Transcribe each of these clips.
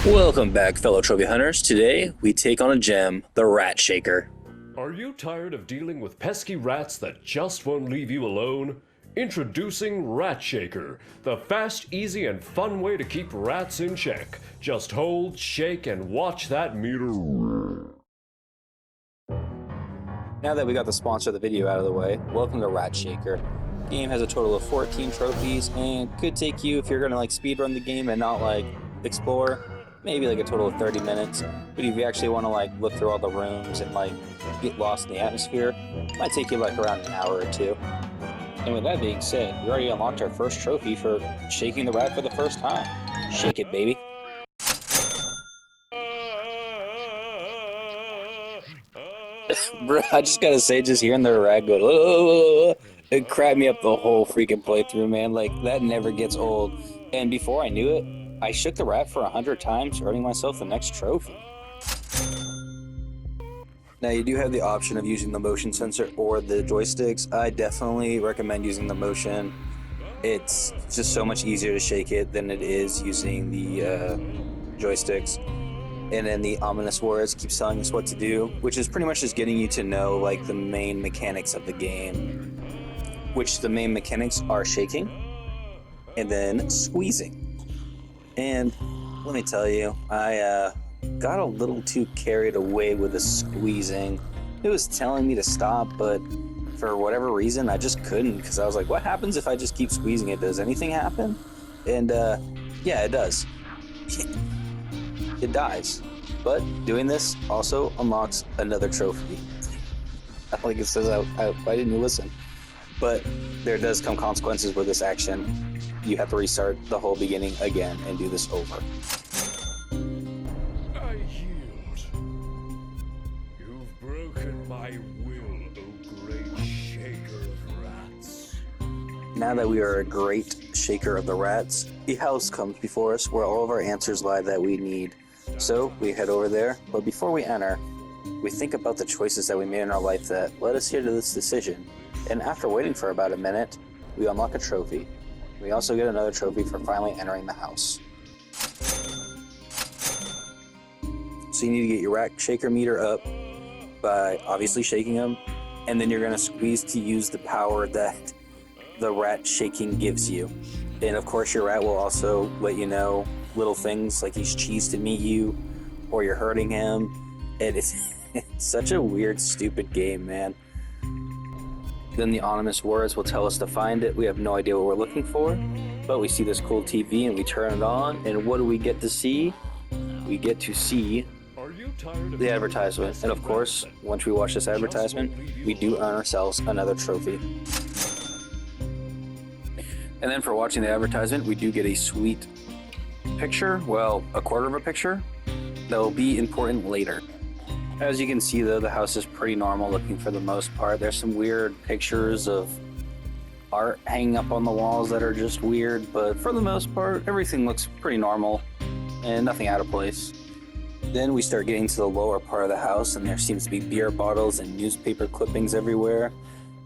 Welcome back, fellow trophy hunters. Today, we take on a gem, the RatShaker. Are you tired of dealing with pesky rats that just won't leave you alone? Introducing RatShaker, the fast, easy, and fun way to keep rats in check. Just hold, shake, and watch that meter. Now that we got the sponsor of the video out of the way, welcome to RatShaker. The game has a total of 14 trophies and could take you, if you're gonna speedrun the game and not explore, maybe a total of 30 minutes. But if you actually want to look through all the rooms and get lost in the atmosphere, it might take you around an hour or two. And with that being said, we already unlocked our first trophy for shaking the rat for the first time. Shake it, baby. Bro, I just gotta say, just hearing the rat go, oh, it cracked me up the whole freaking playthrough, man. That never gets old. And before I knew it, I shook the rat for 100 times, earning myself the next trophy. Now, you do have the option of using the motion sensor or the joysticks. I definitely recommend using the motion. It's just so much easier to shake it than it is using the joysticks. And then the ominous words keep telling us what to do, which is pretty much just getting you to know the main mechanics of the game. Which the main mechanics are shaking and then squeezing. And let me tell you, I got a little too carried away with the squeezing. It was telling me to stop, but for whatever reason, I just couldn't, because I was like, what happens if I just keep squeezing it? Does anything happen? And yeah, it does. It dies. But doing this also unlocks another trophy. Like it says, why didn't you listen? But there does come consequences with this action. You have to restart the whole beginning again and do this over. I yield. You've broken my will, O great shaker of rats. Now that we are a great shaker of the rats, the house comes before us where all of our answers lie that we need. So we head over there, but before we enter, we think about the choices that we made in our life that led us here to this decision. And after waiting for about a minute, we unlock a trophy. We also get another trophy for finally entering the house. So you need to get your RatShaker meter up by obviously shaking them, and then you're going to squeeze to use the power that the rat shaking gives you. And of course your rat will also let you know little things like he's cheesed to meet you or you're hurting him. And it's such a weird, stupid game, man. Then the ominous words will tell us to find it. We have no idea what we're looking for, but we see this cool TV and we turn it on, and what do we get to see? We get to see the advertisement. And of course, once we watch this advertisement, we do earn ourselves another trophy. And then for watching the advertisement, we do get a sweet picture, well, a quarter of a picture, that will be important later. As you can see, though, the house is pretty normal looking for the most part. There's some weird pictures of art hanging up on the walls that are just weird, but for the most part, everything looks pretty normal and nothing out of place. Then we start getting to the lower part of the house, and there seems to be beer bottles and newspaper clippings everywhere.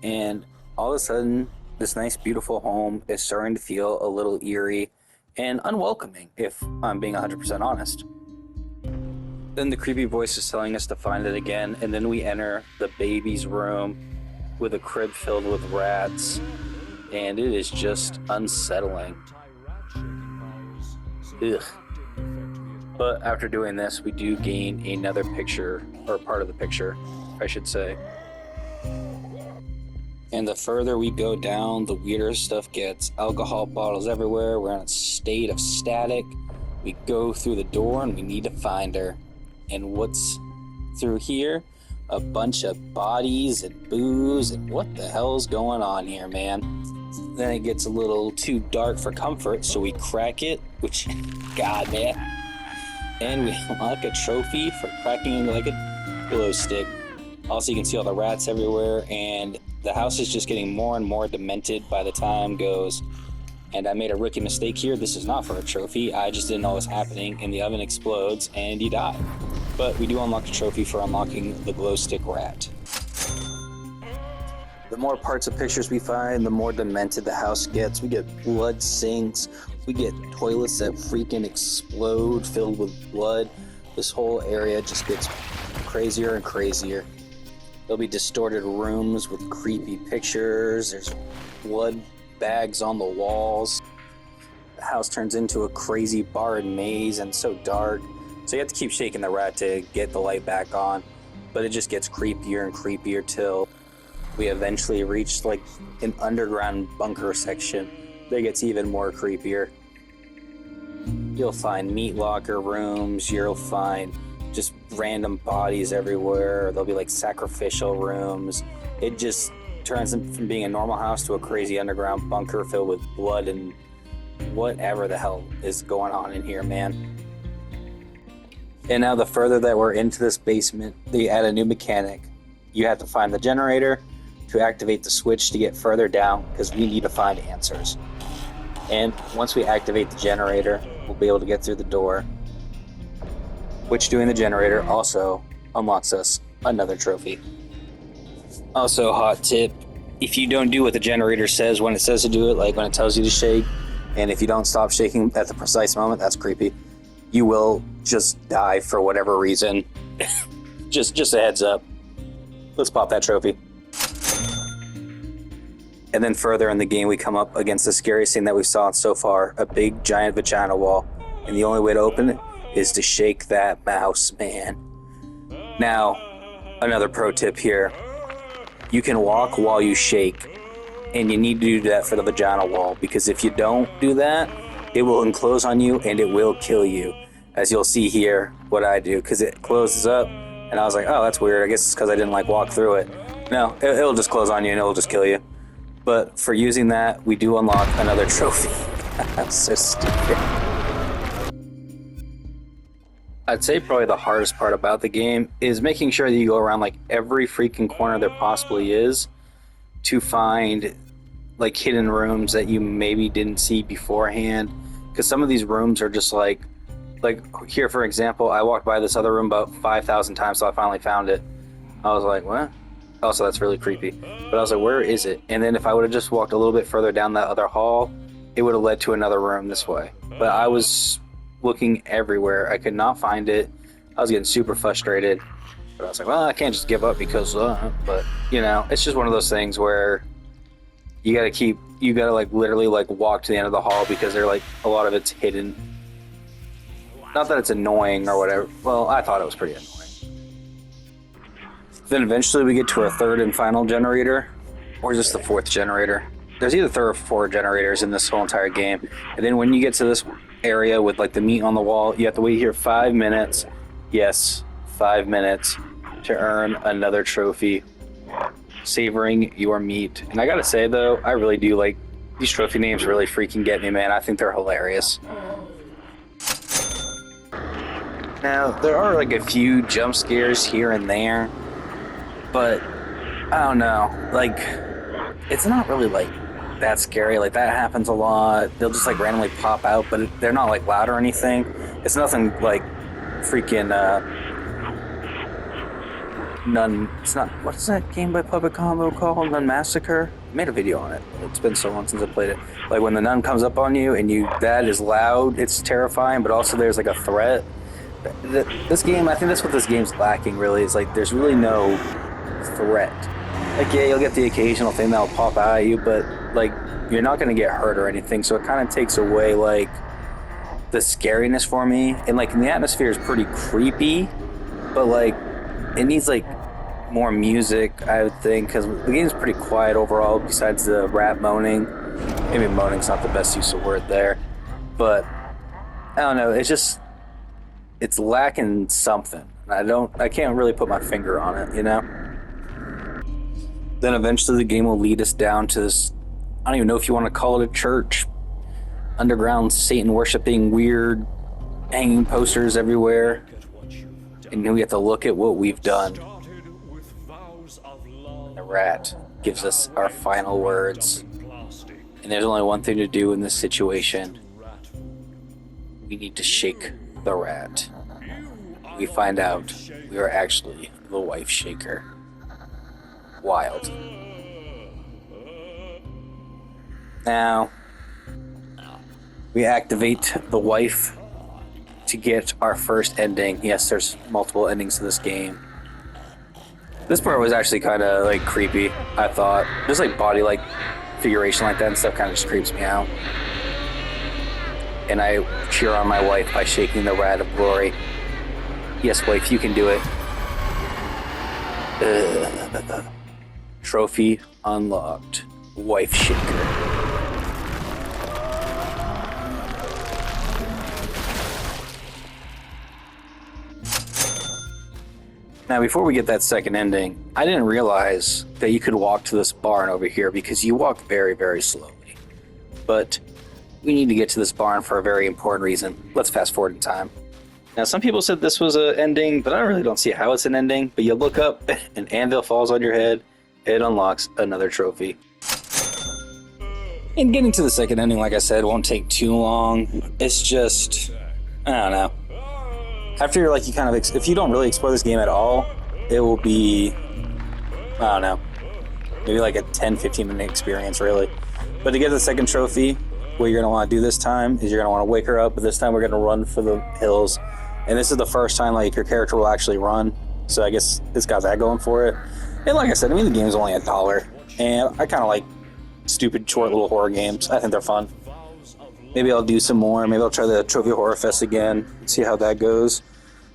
And all of a sudden, this nice, beautiful home is starting to feel a little eerie and unwelcoming, if I'm being 100% honest. Then the creepy voice is telling us to find it again, and then we enter the baby's room with a crib filled with rats, and it is just unsettling. Ugh. But after doing this, we do gain another picture, or part of the picture, I should say. And the further we go down, the weirder stuff gets. Alcohol bottles everywhere, we're in a state of static. We go through the door and we need to find her. And what's through here? A bunch of bodies and booze, and what the hell's going on here, man? Then it gets a little too dark for comfort, so we crack it, which, god, man. And we unlock a trophy for cracking into a glow stick. Also, you can see all the rats everywhere, and the house is just getting more and more demented by the time goes. And I made a rookie mistake here. This is not for a trophy. I just didn't know what was happening, and the oven explodes, and you die. But we do unlock a trophy for unlocking the glow stick rat. The more parts of pictures we find, the more demented the house gets. We get blood sinks, We get toilets that freaking explode filled with blood. This whole area just gets crazier and crazier. There'll be distorted rooms with creepy pictures. There's blood bags on the walls. The house turns into a crazy bar and maze and so dark. So you have to keep shaking the rat to get the light back on. But it just gets creepier and creepier till we eventually reach like an underground bunker section that gets even more creepier. You'll find meat locker rooms. You'll find just random bodies everywhere. There'll be like sacrificial rooms. It just turns from being a normal house to a crazy underground bunker filled with blood and whatever the hell is going on in here, man. And now the further that we're into this basement, they add a new mechanic. You have to find the generator to activate the switch to get further down because we need to find answers. And once we activate the generator, we'll be able to get through the door, which doing the generator also unlocks us another trophy. Also, hot tip, if you don't do what the generator says when it says to do it, like when it tells you to shake, and if you don't stop shaking at the precise moment, that's creepy, you will just die for whatever reason. just a heads up. Let's pop that trophy. And then further in the game, we come up against the scariest thing that we've saw so far, a big giant vagina wall. And the only way to open it is to shake that mouse, man. Now, another pro tip here. You can walk while you shake, and you need to do that for the vagina wall, because if you don't do that, it will enclose on you and it will kill you. As you'll see here, what I do, because it closes up, and I was like, oh, that's weird. I guess it's because I didn't like walk through it. No, it'll just close on you and it'll just kill you. But for using that, we do unlock another trophy. That's so stupid. I'd say probably the hardest part about the game is making sure that you go around like every freaking corner there possibly is to find like hidden rooms that you maybe didn't see beforehand. Because some of these rooms are just like here, for example, I walked by this other room about 5,000 times till I finally found it. I was like, what? Also, that's really creepy. But I was like, where is it? And then if I would have just walked a little bit further down that other hall, it would have led to another room this way. But I was looking everywhere. I could not find it. I was getting super frustrated. But I was like, well, I can't just give up because, but, you know, it's just one of those things where you gotta like literally like walk to the end of the hall because they're like, a lot of it's hidden. Not that it's annoying or whatever. Well, I thought it was pretty annoying. Then eventually we get to our third and final generator, or just the fourth generator. There's either third or four generators in this whole entire game. And then when you get to this area with like the meat on the wall, you have to wait here 5 minutes. Yes, 5 minutes to earn another trophy. Savoring your meat. And I gotta say though, I really do like these trophy names really freaking get me, man. I think they're hilarious. Now, there are like a few jump scares here and there, but I don't know, like, it's not really like that scary. Like, that happens a lot. They'll just like randomly pop out, but they're not like loud or anything. It's nothing like freaking Nun. It's not, what is that game by Puppet Combo called? Nun Massacre? I made a video on it. It's been so long since I played it. Like when the nun comes up on you and that is loud, it's terrifying, but also there's like a threat. This game, I think that's what this game's lacking really, is like there's really no threat. Like, yeah, you'll get the occasional thing that'll pop out at you, but like you're not gonna get hurt or anything, so it kind of takes away like the scariness for me. And like the atmosphere is pretty creepy, but like it needs like more music, I would think, because the game's pretty quiet overall besides the rat moaning. Maybe moaning's not the best use of word there, but I don't know, it's lacking something. I can't really put my finger on it, you know? Then eventually the game will lead us down to this, I don't even know if you want to call it a church, underground Satan worshipping weird hanging posters everywhere. And then we have to look at what we've done. The rat gives us our final words. And there's only one thing to do in this situation. We need to shake the rat. We find out we are actually the wife shaker. Wild. We activate the wife to get our first ending. Yes, there's multiple endings to this game. This part was actually kind of like creepy, I thought. Just like body like figuration like that and stuff kind of just creeps me out. And I cheer on my wife by shaking the rat of glory. Yes, wife, you can do it. Trophy unlocked. Wife shaker. Now, before we get that second ending, I didn't realize that you could walk to this barn over here because you walk very, very slowly. But we need to get to this barn for a very important reason. Let's fast forward in time. Now, some people said this was an ending, but I really don't see how it's an ending. But you look up, an anvil falls on your head, it unlocks another trophy. And getting to the second ending, like I said, won't take too long. It's just, I don't know. After you're like, you kind of, if you don't really explore this game at all, it will be, I don't know, maybe like a 10-15 minute experience, really. But to get the second trophy, what you're going to want to do this time is you're going to want to wake her up, but this time we're going to run for the hills. And this is the first time like your character will actually run. So I guess it's got that going for it. And like I said, I mean, the game's only $1. And I kind of like stupid, short little horror games. I think they're fun. Maybe I'll do some more. Maybe I'll try the Trophy Horror Fest again, see how that goes.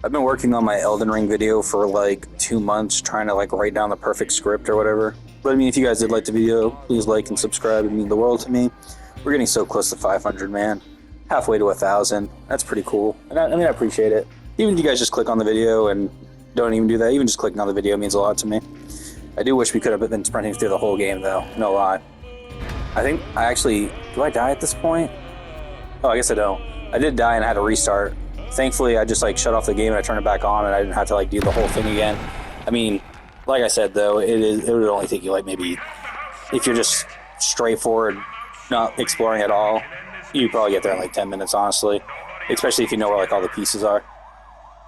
I've been working on my Elden Ring video for like 2 months, trying to like write down the perfect script or whatever. But I mean, if you guys did like the video, please like and subscribe. It means the world to me. We're getting so close to 500, man. Halfway to 1,000. That's pretty cool. And I mean, I appreciate it. Even if you guys just click on the video and don't even do that, even just clicking on the video means a lot to me. I do wish we could have been sprinting through the whole game, though. No lie. I think I actually... Do I die at this point? Oh, I guess I don't. I did die and I had to restart. Thankfully, I just like shut off the game and I turned it back on and I didn't have to like do the whole thing again. I mean, like I said, though, it would only take you like maybe... If you're just straightforward, not exploring at all, you probably get there in like 10 minutes, honestly. Especially if you know where like all the pieces are.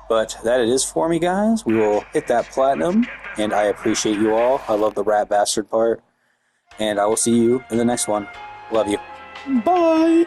But that it is for me, guys. We will hit that platinum, and I appreciate you all. I love the rat bastard part. And I will see you in the next one. Love you. Bye!